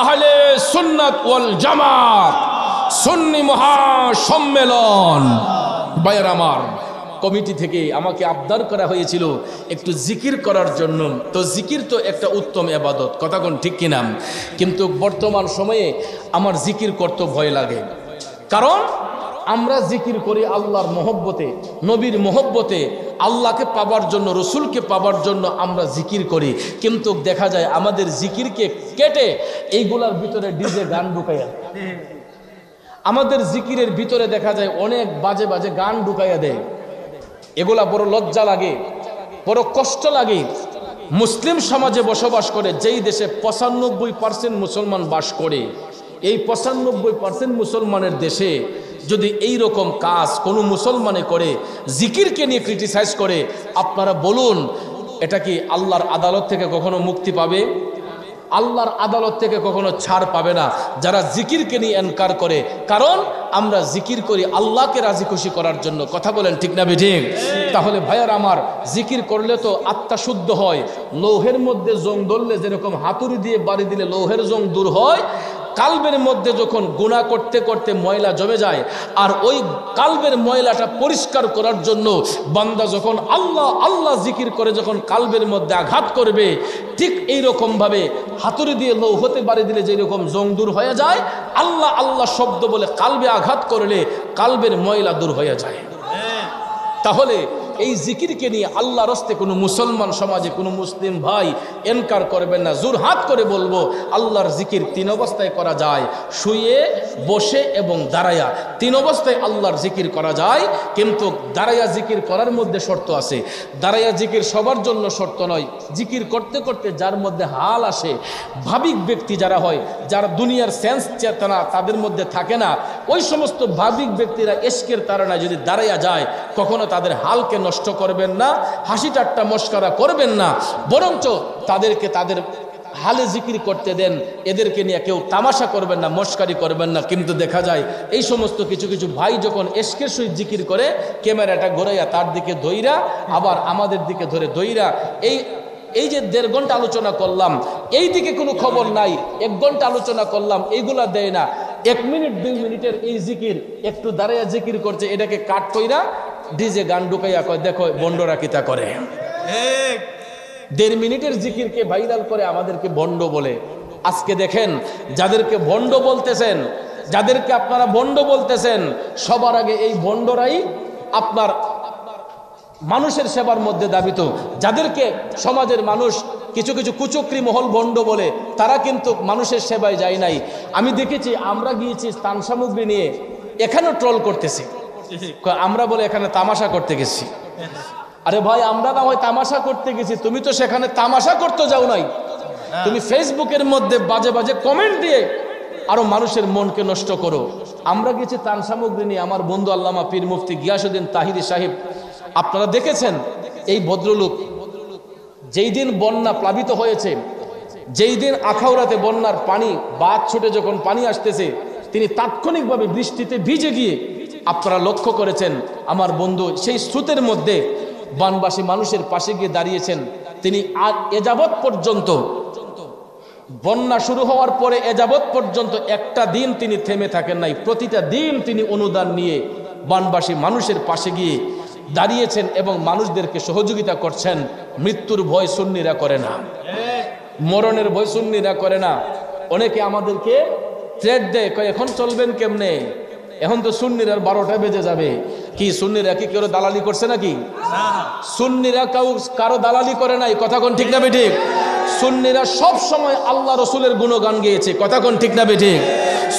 Speaker 1: আহলে সুন্নাত ওয়াল জামাত, সুন্নি মহাসম্মেলন। ভাইয়ের আমার, কমিটি থেকে আমাকে আবদার করা হয়েছিল একটু জিকির করার জন্য। তো জিকির তো একটা উত্তম ইবাদত, কথা কোন ঠিক কিনা? কিন্তু বর্তমান সময়ে আমার জিকির করতে ভয় লাগে। কারণ আমরা জিকির করি আল্লাহর মহব্বতে, নবীর মহব্বতে, আল্লাহকে পাবার জন্য, রসুলকে পাবার জন্য আমরা জিকির করি, কিন্তু দেখা যায় আমাদের জিকিরকে কেটে এইগুলার ভিতরে ডিজে গান ঢুকাইয়া, আমাদের জিকিরের ভিতরে দেখা যায় অনেক বাজে বাজে গান ঢুকাইয়া দেয়। এগুলা বড় লজ্জা লাগে, বড় কষ্ট লাগে। মুসলিম সমাজে বসবাস করে, যেই দেশে 95% মুসলমান বাস করে, এই 95% মুসলমানের দেশে যদি এই রকম কাজ কোনো মুসলমানে করে, জিকিরকে নিয়ে ক্রিটিসাইজ করে, আপনারা বলুন এটা কি আল্লাহর আদালত থেকে কখনো মুক্তি পাবে? আল্লাহর আদালত থেকে কখনো ছাড় পাবে না যারা জিকিরকে নিয়ে এনকার করে। কারণ আমরা জিকির করি আল্লাহকে রাজি খুশি করার জন্য। কথা বলেন ঠিক না বেঠিক? তাহলে ভাইয়ার আমার, জিকির করলে তো আত্মা শুদ্ধ হয়। লৌহের মধ্যে জং ধরলে যেরকম হাতুড়ি দিয়ে বাড়ি দিলে লৌহের জং দূর হয়, কালবের মধ্যে যখন গুনাহ করতে করতে ময়লা জমে যায়, আর ওই কালবের ময়লাটা পরিষ্কার করার জন্য বান্দা যখন আল্লাহ আল্লাহ জিকির করে, যখন কালবের মধ্যে আঘাত করবে, ঠিক এইরকম ভাবে হাতুড়ি দিয়ে লৌহতে বাড়ি দিলে যেরকম জং দূর হয়ে যায়, আল্লাহ আল্লাহ শব্দ বলে কালবে আঘাত করলে কালবের ময়লা দূর হয়ে যায়। তাহলে এই জিকিরকে নিয়ে আল্লাহর রাস্তে কোনো মুসলমান সমাজে কোনো মুসলিম ভাই এনকার করবেন না। জোর হাত করে বলবো, আল্লাহর জিকির 3 অবস্থায় করা যায়, শুয়ে, বসে এবং দাঁড়ায়া। 3 অবস্থায় আল্লাহর জিকির করা যায়, কিন্তু দাঁড়ায়া জিকির করার মধ্যে শর্ত আছে। দাঁড়ায়া জিকির সবার জন্য শর্ত নয়। জিকির করতে করতে যার মধ্যে হাল আসে, ভাবিক ব্যক্তি যারা হয়, যারা দুনিয়ার সেন্স চেতনা তাদের মধ্যে থাকে না, ওই সমস্ত ভাবিক ব্যক্তিরা এশকের তাড়নায় যদি দাঁড়ায়া যায়, কখনো তাদের হালকে নষ্ট করবেন না, হাসি ঠাট্টা মস্করা করবেন না, বরঞ্চ তাদেরকে তাদের হালে জিকির করতে দেন। এদেরকে নিয়ে কেউ তামাশা করবেন না, মস্কারি করবেন না। কিন্তু দেখা যায় এই সমস্ত কিছু কিছু ভাই যখন এশকের সহিত জিকির করে, ক্যামেরাটা ঘোরাইয়া তার দিকে দইরা, আবার আমাদের দিকে ধরে দইরা, এই যে 1.5 ঘন্টা আলোচনা করলাম, এই দিকে কোনো খবর নাই, 1 ঘন্টা আলোচনা করলাম, এইগুলা দেয় না। 1 মিনিট 2 মিনিটের এই জিকির একটু দাঁড়াইয়া জিকির করছে, এটাকে কাট কইরা ডিজে গান ঢুকাইয়া কয় দেখো বন্ডরা কিতা করে। 1.5 মিনিটের জিকিরকে ভাইরাল করে আমাদেরকে বন্ড বলে। আজকে দেখেন, যাদেরকে বন্ড বলতেছেন, যাদেরকে আপনারা বন্ড বলতেছেন, সবার আগে এই বন্ডরাই আপনার মানুষের সেবার মধ্যে দাবিত। যাদেরকে সমাজের মানুষ কিছু কিছু কুচক্রি মহল বন্ড বলে, তারা কিন্তু মানুষের সেবায় যায় নাই। আমি দেখেছি, আমরা গিয়েছি স্থান সামগ্রী নিয়ে, এখানেও ট্রল করতেছি, আমরা বলে এখানে তামাশা করতে গেছি। আরে ভাই, আমরা না হয় তামাশা করতে গেছি, তুমি তো সেখানে তামাশা করতে যাও নাই, তুমি ফেসবুকের মধ্যে বাজে বাজে কমেন্ট দিয়ে আরো মানুষের মনকে নষ্ট করো। আমরা গেছি ত্রাণ সামগ্রী নিয়ে। আমার বন্ধু আল্লামা পীর মুফতি গিয়াসউদ্দিন তাহিরি সাহেব, আপনারা দেখেছেন এই ভদ্রলোক যেই দিন বন্যা প্লাবিত হয়েছে, যেই দিন আখাউড়াতে বন্যার পানি বাঁধ ছুটে যখন পানি আসতেছে, তিনি তাৎক্ষণিকভাবে বৃষ্টিতে ভিজে গিয়ে, আপনারা লক্ষ্য করেছেন, আমার বন্ধু সেই স্রোতের মধ্যে বানবাসী মানুষের পাশে গিয়ে দাঁড়িয়েছেন। তিনি আর এযাবৎ পর্যন্ত, বন্যা শুরু হওয়ার পরে এযাবৎ পর্যন্ত একটা দিন তিনি থেমে থাকেন নাই। প্রতিটা দিন তিনি অনুদান নিয়ে বানবাসী মানুষের পাশে গিয়ে দাঁড়িয়েছেন এবং মানুষদেরকে সহযোগিতা করছেন। মৃত্যুর ভয় সুন্নিরা করে না, মরণের ভয় সুন্নিরা করে না। অনেকে আমাদেরকে থ্রেট দেয়, কয় এখন চলবেন কেমনে, এখন তো সুন্নিরার 12টা বেজে যাবে। কি সুন্নিরা কি কেউ দালালি করছে নাকি? সুন্নিরা কারো দালালি করে নাই। কথা কোন ঠিক না বেঠিক? সুন্নিরা সব সময় আল্লাহ রসুলের গুণগান গেয়েছে। কথা কোন ঠিক না বেঠিক?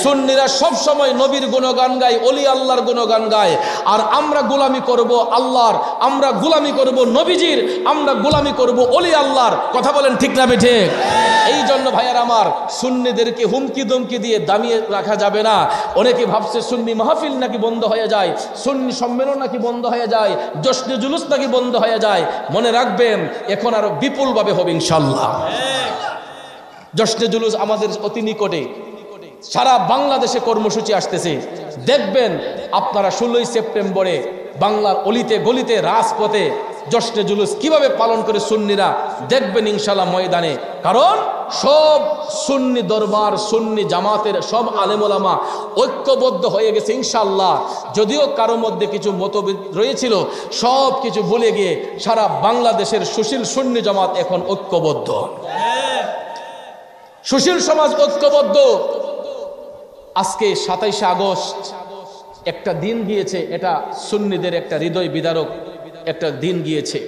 Speaker 1: সুন্নিরা সব সময় নবীর গুণগান গায়, ওলি আল্লাহর গুণগান গায়। আর আমরা গোলামি করব আল্লাহর, আমরা গোলামি করব নবীজির, আমরা গোলামি করব ওলি আল্লাহর। কথা বলেন ঠিক না বেঠিক? এই জন্য ভাইয়ার আমার, সুন্নিদেরকে হুমকি দমকি দিয়ে দামিয়ে রাখা যাবে না। অনেকে ভাবছে সুন্নি মাহফিল নাকি বন্ধ হয়ে যায়, সুন্নি সম্মেলন নাকি বন্ধ হয়ে যায়, জশ্নে জুলুস নাকি বন্ধ হয়ে যায়। মনে রাখবেন, এখন আরো বিপুলভাবে হবে ইনশাল্লাহ। জশ্নে জুলুস আমাদের অতি নিকটে, সারা বাংলাদেশে কর্মসূচি আসতেছে। দেখবেন আপনারা 16ই সেপ্টেম্বরে বাংলার অলিতে গলিতে রাজপথে জশ্নে জুলুস কিভাবে পালন করে সুন্নিরা, দেখবেন ইনশাল্লাহ ময়দানে। কারণ সব সুন্নি দরবার, সুন্নি জামাতের সব আলেম ওলামা ঐক্যবদ্ধ হয়ে গেছে ইনশাল্লাহ। যদিও কারো মধ্যে কিছু মতভেদ রয়েছিল, সব কিছু ভুলে গিয়ে সারা বাংলাদেশের সুশীল সুন্নি জামাত এখন ঐক্যবদ্ধ, সুশীল সমাজ ঐক্যবদ্ধ। আজকে 27শে আগস্ট একটা দিন গিয়েছে, এটা সুন্নিদের একটা হৃদয় বিদারক একটা দিন গিয়েছে।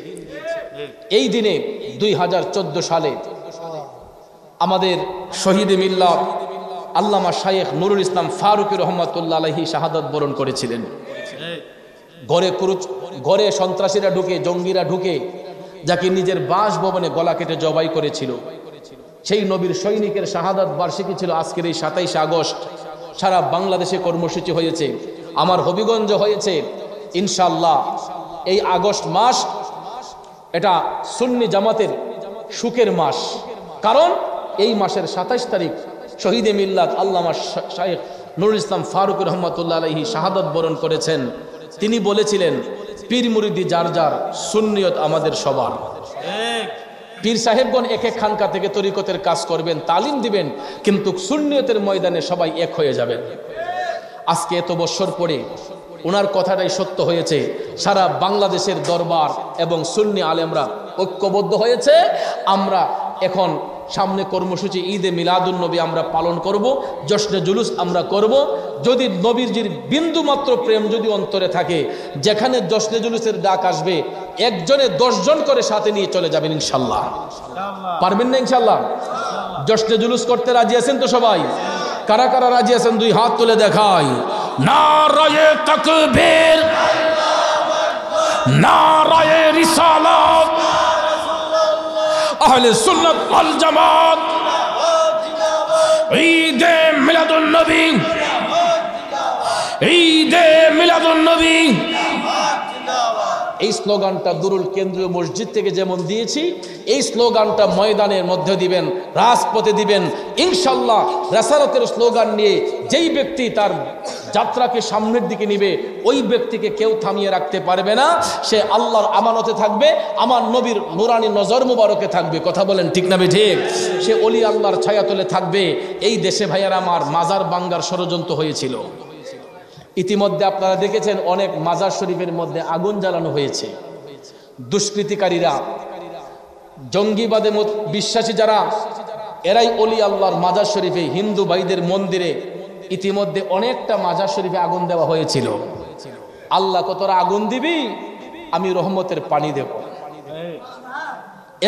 Speaker 1: এই দিনে 2014 সালে আমাদের শহীদ মিল্লাত আল্লামা শায়েখ নুরুল ইসলাম ফারুকী রহমাতুল্লাহ আলাইহি শাহাদাত বরণ করেছিলেন। ঘরে সন্ত্রাসীরা ঢুকে, জঙ্গিরা ঢুকে যাকে নিজের বাসভবনে গলা কেটে জবাই করেছিল, সেই নবীর সৈনিকের শাহাদাত বার্ষিকী ছিল আজকের এই 27 আগস্ট। সারা বাংলাদেশে কর্মসূচি হয়েছে, আমার হবিগঞ্জ হয়েছে। ইনশাআল্লাহ এই আগস্ট মাস এটা সুন্নি জামাতের সুখের মাস, কারণ এই মাসের 27 তারিখ শহীদে মিল্লাত আল্লামা শায়েখ নুরুল ইসলাম ফারুকী রহমাতুল্লাহ আলাইহি শাহাদাত বরণ করেছেন। তিনি বলেছিলেন, পীর মুরিদি যার যার, সুন্নিয়ত আমাদের সবার। পীর সাহেবগণ এক এক খানকা থেকে তরিকতের কাজ করবেন, তালিম দিবেন, কিন্তু সুন্নিয়তের ময়দানে সবাই এক হয়ে যাবেন। আজকে এত বছর পরে ওনার কথাটাই সত্য হয়েছে। সারা বাংলাদেশের দরবার এবং সুন্নি আলেমরা ঐক্যবদ্ধ হয়েছে। আমরা এখন সামনে কর্মসূচি ঈদে মিলাদুন নবী আমরা পালন করব, জশ্নে জুলুস আমরা করব। যদি নবীজির বিন্দু মাত্র প্রেম যদি অন্তরে থাকে, যেখানে জশ্নে জুলুসের ডাক আসবে একজনে 10 জন করে সাথে নিয়ে চলে যাবেন ইনশাল্লাহ। পারবেন না ইনশাল্লাহ? জশ্নে জুলুস করতে রাজি আছেন তো সবাই? কারা কারা রাজি আছেন 2 হাত তুলে দেখাই। নারায়ে তাকবীর, নারায়ে রিসালাত, আহলে সুন্নাত ওয়াল জামাত, ঈদে মিলাদুন নবী, ঈদে মিলাদুন নবী। এই স্লোগানটা দুরুল কেন্দ্রীয় মসজিদ থেকে যেমন দিয়েছি, এই স্লোগানটা ময়দানের মধ্যে দিবেন, রাজপথে দিবেন ইনশাল্লাহ। রাসালতের স্লোগান নিয়ে যেই ব্যক্তি তার যাত্রাকে সামনের দিকে নিবে, ওই ব্যক্তিকে কেউ থামিয়ে রাখতে পারবে না। সে আল্লাহর আমানতে থাকবে, আমার নবীর নুরানি নজর মুবারকে থাকবে। কথা বলেন ঠিক না ঠিক? সে ওলি আল্লাহর ছায়াতলে থাকবে। এই দেশে ভাইয়ারা আমার মাজার ভাঙ্গার ষড়যন্ত্র হয়েছিল। ইতিমধ্যে আপনারা দেখেছেন অনেক মাজার শরীফের মধ্যে আগুন জ্বালানো হয়েছে। দুষ্কৃতিকারীরা, জঙ্গিবাদে বিশ্বাসী যারা, এরাই ওলি আল্লাহর মাজার শরীফে, হিন্দু ভাইদের মন্দিরে ইতিমধ্যে অনেকটা মাজার শরীফে আগুন দেওয়া হয়েছিল। আল্লাহ কতরা আগুন দিবি, আমি রহমতের পানি দেব,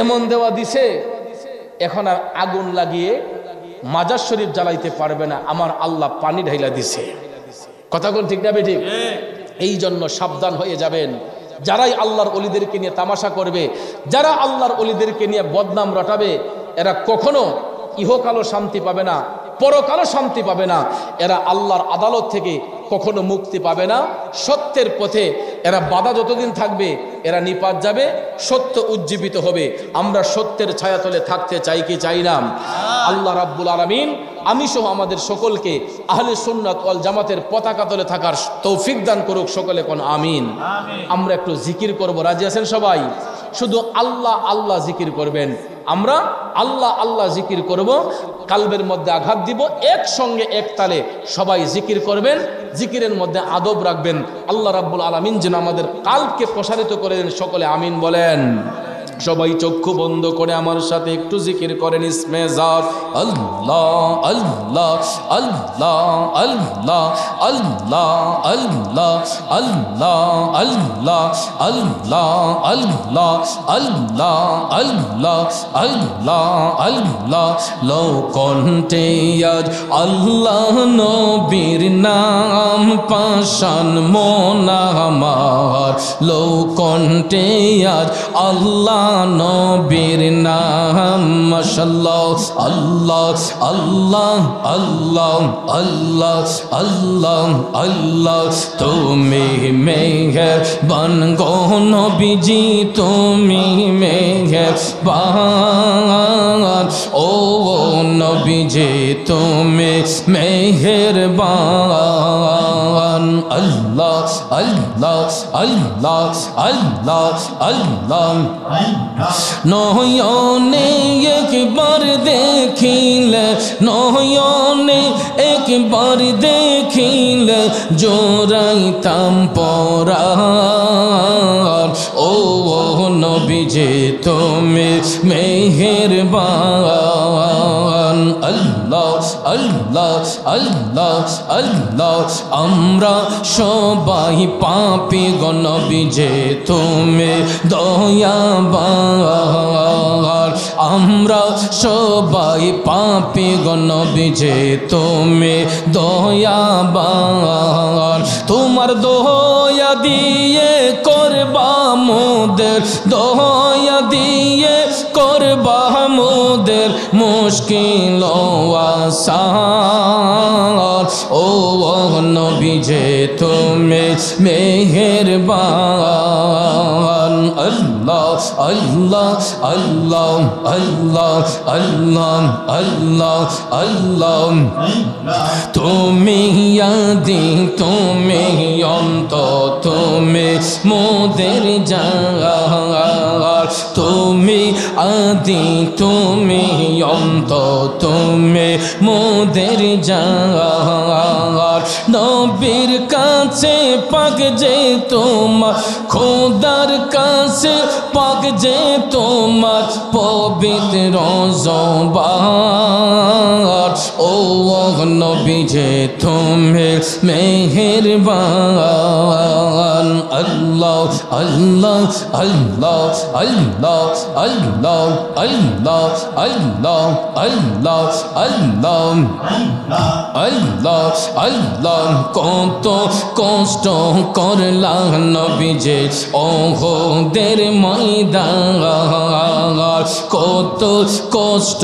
Speaker 1: এমন দেওয়া দিছে। এখন আর আগুন লাগিয়ে মাজার শরীফ জ্বালাইতে পারবে না, আমার আল্লাহ পানি ঢাইলা দিছে। কথা কোন ঠিক না বেঠিক? এই জন্য সাবধান হয়ে যাবেন। যারাই আল্লাহর অলিদেরকে নিয়ে তামাশা করবে, যারা আল্লাহর অলিদেরকে নিয়ে বদনাম রটাবে, এরা কখনো ইহকালও শান্তি পাবে না, পরকালও শান্তি পাবে না। এরা আল্লাহর আদালত থেকে কখনো মুক্তি পাবে না। সত্যের পথে এরা বাধা যতদিন থাকবে এরা নিপাত যাবে, সত্য উজ্জীবিত হবে। আমরা সত্যের ছায়াতলে থাকতে চাই কি চাই না? আল্লাহ রাব্বুল আলামিন আমি সহ আমাদের সকলকে আহলে সুন্নাত ওয়াল জামাতের পতাকা তলে থাকার তৌফিক দান করুক। সকলে কোন আমিন। আমরা একটু জিকির করব, রাজি আছেন সবাই? শুধু আল্লাহ আল্লাহ জিকির করবেন। আমরা আল্লাহ আল্লাহ জিকির করব, কালবের মধ্যে আঘাত দিব, একসঙ্গে এক তালে সবাই জিকির করবেন। জিকিরের মধ্যে আদব রাখবেন। আল্লাহ রাব্বুল আলামিন যেন আমাদের কালকে প্রসারিত করে দেন। সকলে আমিন বলেন। সবাই চক্ষু বন্ধ করে আমার সাথে একটু জিকির করেন। ইসমে জাত আল্লাহ আল্লাহ আল্লাহ আল্লাহ আল্লাহ আল্লাহ আল্লাহ আল্লাহ আল্লাহ আল্লাহ আল্লাহ আল্লাহ আল্লাহ আল্লাহ। লো কণ্ঠে আজ আল্লাহ নবীর নাম, পাশান মন আমার। লো কণ্ঠে আজ আল্লাহ নবীর নাম, মাশাআল্লাহ আল্লাহ আল্লাহ আল্লাহ আল্লাহ আল্লাহ আল্লাহ। তুমি মেহেরবান গো নবীজি, তুমি মেহেরবান। ও নবীজি তুমি মেহেরবান। আল্লাহ আল্লাহ আল্লাহ আল্লাহ আল্লাহ। নয়নে একবার দেখিলে, নয়নে একবার দেখিলে জোড়াইতাম পরাণ। ও নবীজি তুমি মেহেরবান আল্লাহ আল্লাহ আল্লাহ আল্লাহ আমরা সবাই পাপী গো নবী যে তুমি দয়াবান আমরা সবাই পাপী গো নবী যে তুমি দয়াবান তোমার দয়া দিয়ে করবা মোদের দয়া দিয়ে করবা মোদের মুশকিল আসান ও নবী যে তুমি মেহেরবান আল্লাহ আল্লাহ আল্লাহ আল্লাহ আল্লাহ আল্লাহ আল্লাহ তুমি আদি তুমি অন্ত তুমি মোদের জান তুমি আদি তুমি অন্ত তুমি মোদের জান নবীর কাছে পাক যে তোমার খোদার কাছে পাক যে তোমার পবিত্র জবান ও নবী যে তুমি মেহেরবান আল্লাহ আল্লাহ আল্লাহ আল্লাহ আল্লাহ আল্লাহ আল্লাহ আল্লাহ আল্লাহ আল্লাহ আল্লাহ কত কষ্ট করলাম নবী যে ওহদের ময়দান কত কষ্ট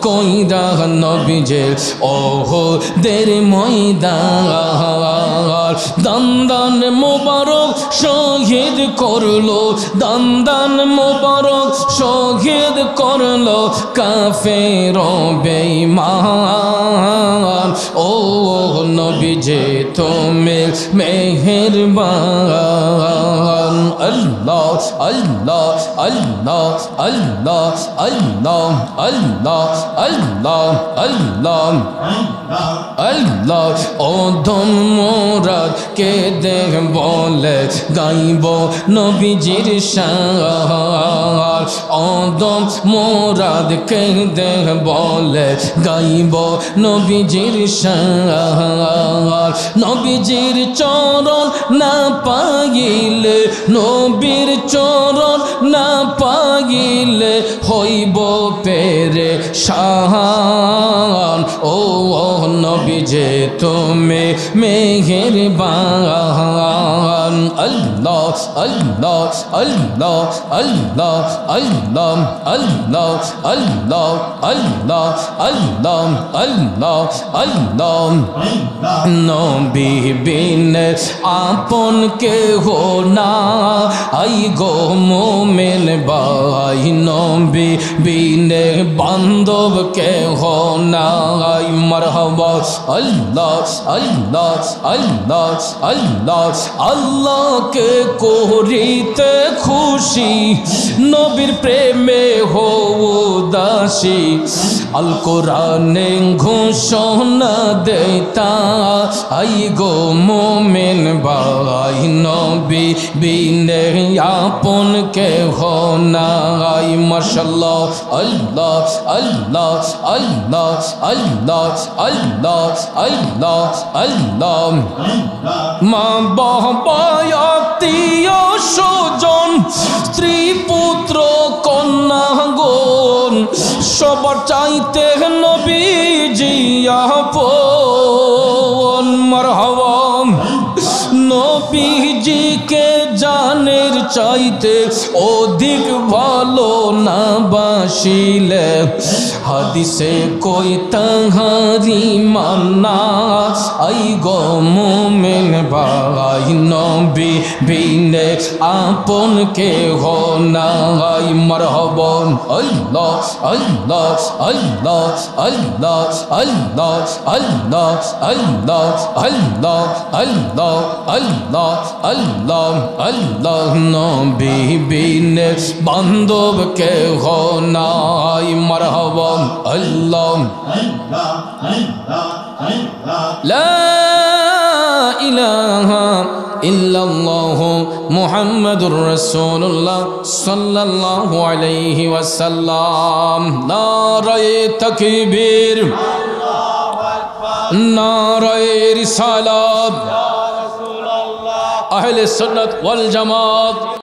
Speaker 1: কইরা নবী যে ওহদের ময়দান দান মোবারক শহীদ করলো দান মোবারক শহীদ করলো কাফের বেঈমান ও নবী যে তুমি মেহেরবান আল্লাহ আল্লাহ আল্লাহ আল্লাহ আল্লাহ আল্লাহ আল্লাহ আল্লাহ আল্লাহ ওদম মোরাদ কে দেখ বলে গাইব নবীজির শান ওদম মোরাদ কে দেখ বলে গাইব নবীজির শান নবীজির চরণ না পাইলে নবীর চরণ না পাইলে হইব পেরেশান ও নবী যে তুমি মেহেরবান আল্লাহ আল্লাহ আল্লাহ আল্লাহ আল্লাহ আল্লাহ আল্লাহ আল্লাহ আল্লাহ আল্লাহ আল্লাহ নবী বিন আপন কেহ না আই গো মোমেন ভাই নবী বিন বান্ধব কেহ না আই মারহাবা আল্লাহ আল্লাহ আল্লাহ আল্লাহ আল্লাহকে করিতে খুশি নবীর প্রেমে হও দাসী আল কোরআনে ঘোষণা দেতা আই গো মোমেন ভাই নবী বিনে আপন কেহ নাই মাশাআল্লাহ আল্লাহ আল্লাহ আল্লাহ আল্লাহ আল্লাহ আল্লাহ আল্লাহ মা বাবা আত্মীয় স্বজন স্ত্রী পুত্র কন্যা গণ সবার চাইতে নবীজি আপন মারহাবা নবীজিকে জানের চাইতে অধিক ভালো না বাসিলে হাদিসে কই তাহারি মান্না আই গো মোমেন ভাই নবী বিনে আপন কেহ নাই মারহাবা আল্লাহ আল্লাহ আল্লাহ আল্লাহ আল্লাহ আল্লাহ আল্লাহ আল্লাহ আল্লাহ আল্লাহ আল্লাহ আল্লাহ নবী বিনে বান্ধব কেহ নাই মারহাবা আল্লাহ লা ইলাহা ইল্লাল্লাহু মুহাম্মাদুর রাসূলুল্লাহ সাল্লাল্লাহু আলাইহি ওয়াসাল্লাম। নারায়ে তাকবীর, নারায়ে রিসালাত, আহলে সুন্নাত ওয়াল জামাত।